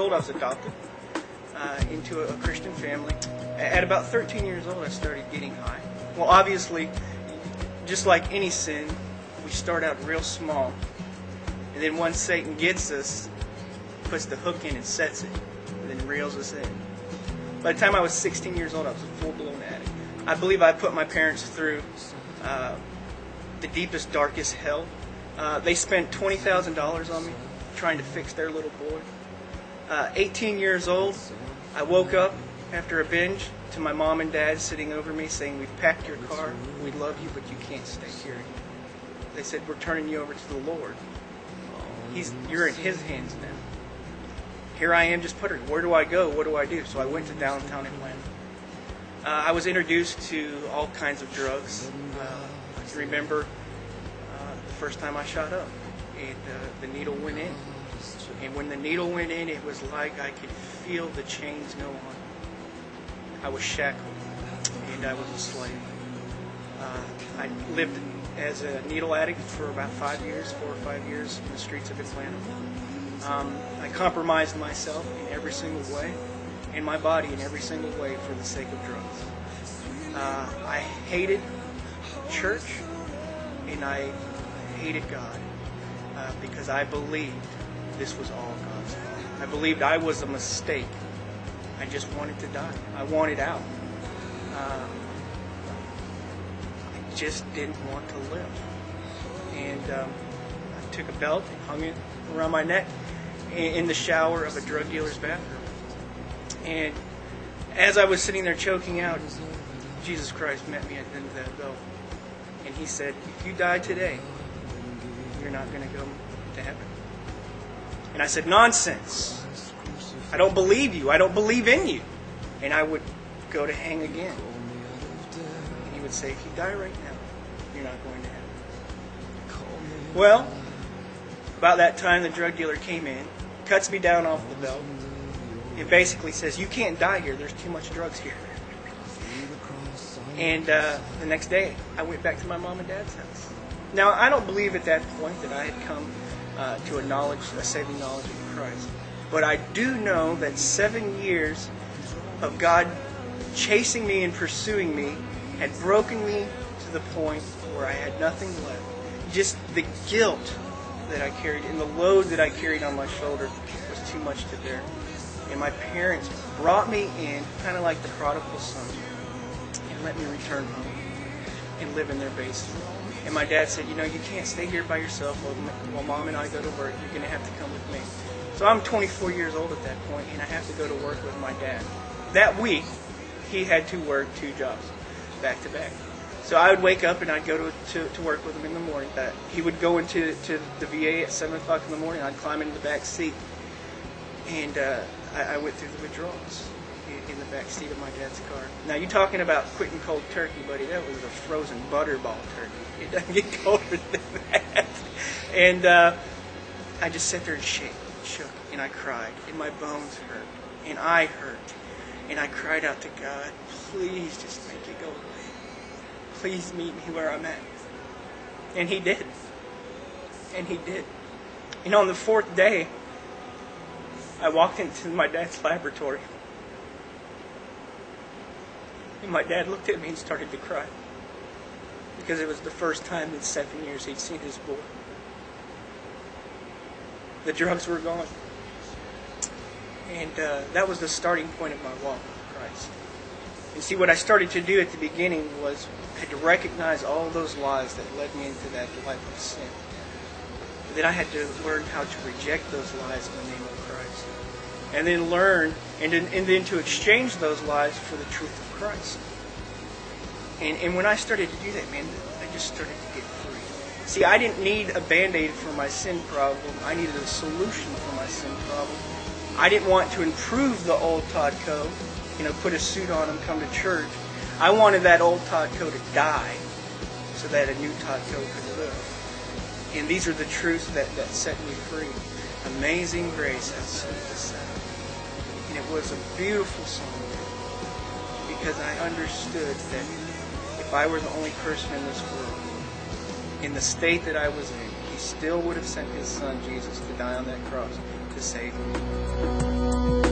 old, I was adopted into a Christian family. At about 13 years old, I started getting high. Well, obviously, just like any sin, we start out real small. And then once Satan gets us, puts the hook in and sets it, and then reels us in. By the time I was 16 years old, I was a full-blown addict. I believe I put my parents through the deepest, darkest hell. They spent $20,000 on me trying to fix their little boy. 18 years old, I woke up after a binge to my mom and dad sitting over me saying, "We've packed your car, we love you, but you can't stay here." They said, "We're turning you over to the Lord. You're in His hands now." Here I am just puttering. Where do I go? What do I do? So I went to downtown Atlanta. I was introduced to all kinds of drugs. I can remember the first time I shot up, and the needle went in. And when the needle went in, it was like I could feel the chains go on. I was shackled, and I was a slave. I lived as a needle addict for about 4 or 5 years in the streets of Atlanta. I compromised myself in every single way, and my body in every single way for the sake of drugs. I hated church, and I hated God because I believed this was all God's fault. I believed I was a mistake. I just wanted to die. I wanted out. I just didn't want to live. And I took a belt and hung it around my neck in the shower of a drug dealer's bathroom. And as I was sitting there choking out, Jesus Christ met me at the end of that belt. And He said, "If you die today, you're not going to go to heaven." And I said, "Nonsense. I don't believe you. I don't believe in you." And I would go to hang again. And He would say, "If you die right now, you're not going to heaven." Well, about that time, the drug dealer came in, cuts me down off the belt, and basically says, "You can't die here. There's too much drugs here." And the next day, I went back to my mom and dad's house. Now, I don't believe at that point that I had come to a saving knowledge of Christ. But I do know that 7 years of God chasing me and pursuing me had broken me to the point where I had nothing left. Just the guilt that I carried and the load that I carried on my shoulder was too much to bear. And my parents brought me in, kind of like the prodigal son, and let me return home and live in their basement. And my dad said, "You can't stay here by yourself while Mom and I go to work. You're going to have to come with me." So I'm 24 years old at that point, and I have to go to work with my dad. That week, he had to work 2 jobs, back to back. So I would wake up and I'd go to work with him in the morning. He would go into the VA at 7 o'clock in the morning. I'd climb into the back seat, and I went through the withdrawals in the back seat of my dad's car. Now, you're talking about quitting cold turkey, buddy. That was a frozen butterball turkey. It doesn't get colder than that. And I just sat there and shook, and I cried, and my bones hurt, and I hurt. And I cried out to God, "Please just make it go away. Please meet me where I'm at." And He did. And He did. On the 4th day, I walked into my dad's laboratory. And my dad looked at me and started to cry. Because it was the first time in 7 years he'd seen his boy. The drugs were gone. And that was the starting point of my walk with Christ. And see, what I started to do at the beginning was I had to recognize all those lies that led me into that life of sin. Then I had to learn how to reject those lies in the name of Christ. And then learn, and then to exchange those lies for the truth of Christ. And when I started to do that, man, I just started to get free. See, I didn't need a Band-Aid for my sin problem. I needed a solution for my sin problem. I didn't want to improve the old Todd Coe, put a suit on and come to church. I wanted that old Todd Coe to die so that a new Todd Coe could live. And these are the truths that set me free. Amazing grace, how sweet the sound. And it was a beautiful song because I understood that if I were the only person in this world, in the state that I was in, He still would have sent His Son, Jesus, to die on that cross to save me.